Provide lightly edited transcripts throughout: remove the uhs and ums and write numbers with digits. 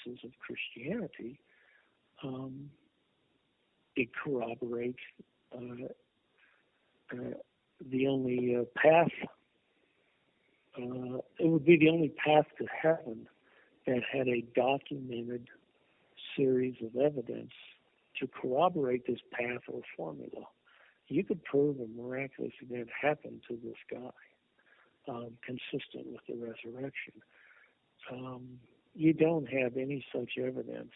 premises of Christianity, it corroborates the only path. It would be the only path to heaven that had a documented series of evidence to corroborate this path or formula. You could prove a miraculous event happened to this guy, consistent with the resurrection. You don't have any such evidence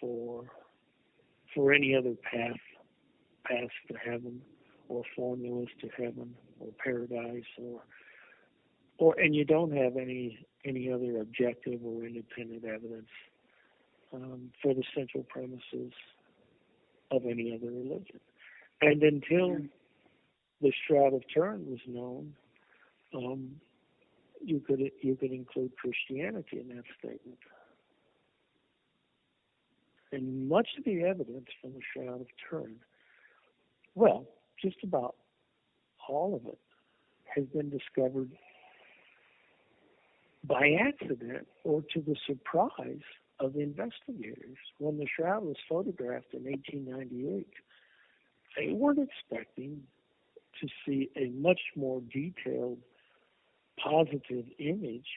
for any other paths to heaven, or formulas to heaven, or paradise, and you don't have any other objective or independent evidence for the central premises of any other religion. And until the Shroud of Turin was known, you could include Christianity in that statement. And much of the evidence from the Shroud of Turin, well, just about all of it, has been discovered by accident or to the surprise of investigators. When the shroud was photographed in 1898, they weren't expecting to see a much more detailed, positive image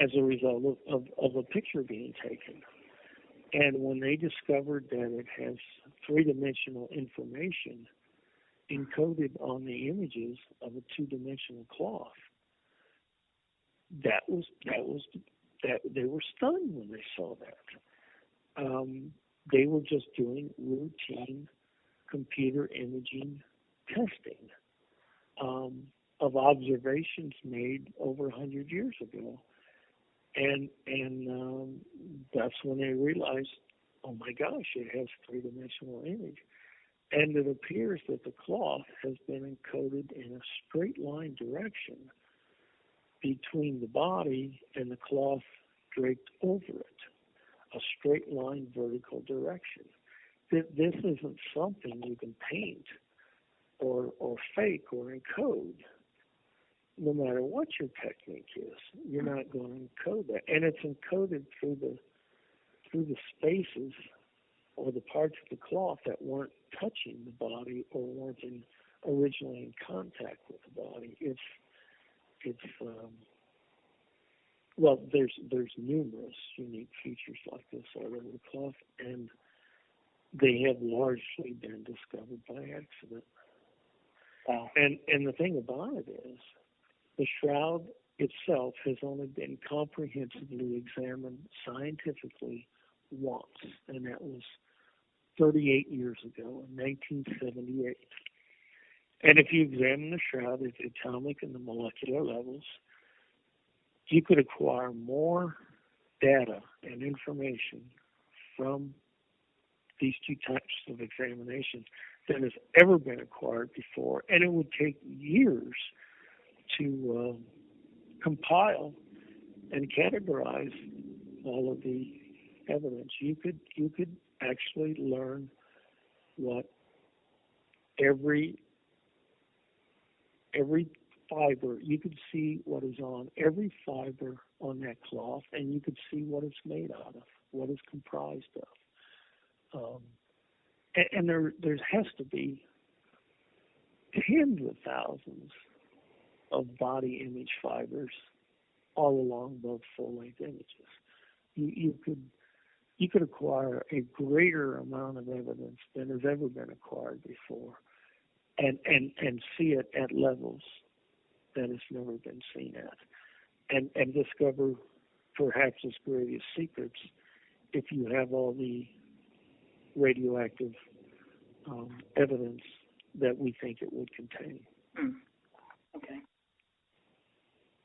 as a result of a picture being taken. And when they discovered that it has three-dimensional information encoded on the images of a two-dimensional cloth, that they were stunned when they saw that. They were just doing routine computer imaging testing of observations made over 100 years ago, and that's when they realized, oh my gosh, it has three-dimensional image. And it appears that the cloth has been encoded in a straight line direction between the body and the cloth draped over it, a straight line vertical direction. This isn't something you can paint or fake or encode. No matter what your technique is, you're not going to encode that. And it's encoded through the spaces or the parts of the cloth that weren't touching the body or weren't originally in contact with the body. Well, there's numerous unique features like this all over the cloth, and they have largely been discovered by accident. Wow. And the thing about it is, the shroud itself has only been comprehensively examined scientifically once, and that was 38 years ago in 1978. And if you examine the shroud at the atomic and the molecular levels, you could acquire more data and information from these two types of examinations than has ever been acquired before, and it would take years to compile and categorize all of the evidence. You could actually learn what every fiber, you could see what is on every fiber on that cloth, and you could see what it's made out of, what it's comprised of. And there has to be tens of thousands of body image fibers all along both full-length images. You could acquire a greater amount of evidence than has ever been acquired before, and see it at levels that has never been seen at, and discover perhaps its greatest secrets if you have all the radioactive evidence that we think it would contain. Okay.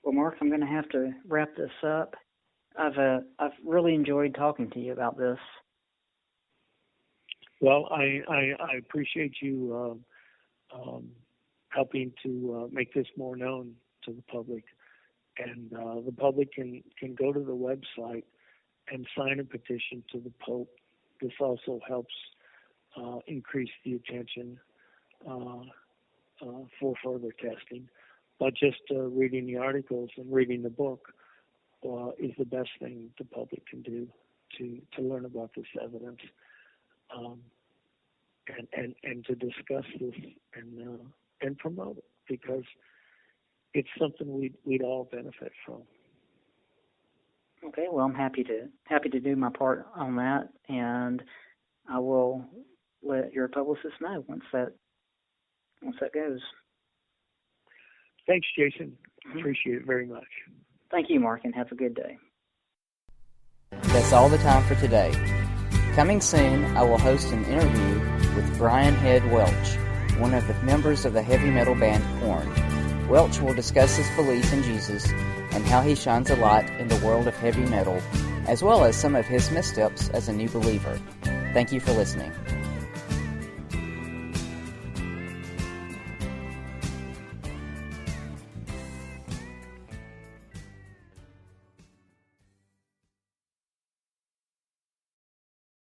Well, Mark, I'm going to have to wrap this up. I've really enjoyed talking to you about this. Well, I appreciate you helping to make this more known to the public, and the public can go to the website and sign a petition to the Pope. This also helps increase the attention for further testing. but just reading the articles and reading the book is the best thing the public can do to learn about this evidence, and to discuss this and promote it, because it's something we'd all benefit from. Okay, well, I'm happy to do my part on that, and I will let your publicist know once that goes. Thanks, Jason. Appreciate it very much. Thank you, Mark, and have a good day. That's all the time for today. Coming soon, I will host an interview with Brian Head Welch, one of the members of the heavy metal band Korn. Welch will discuss his belief in Jesus and how he shines a light in the world of heavy metal, as well as some of his missteps as a new believer. Thank you for listening.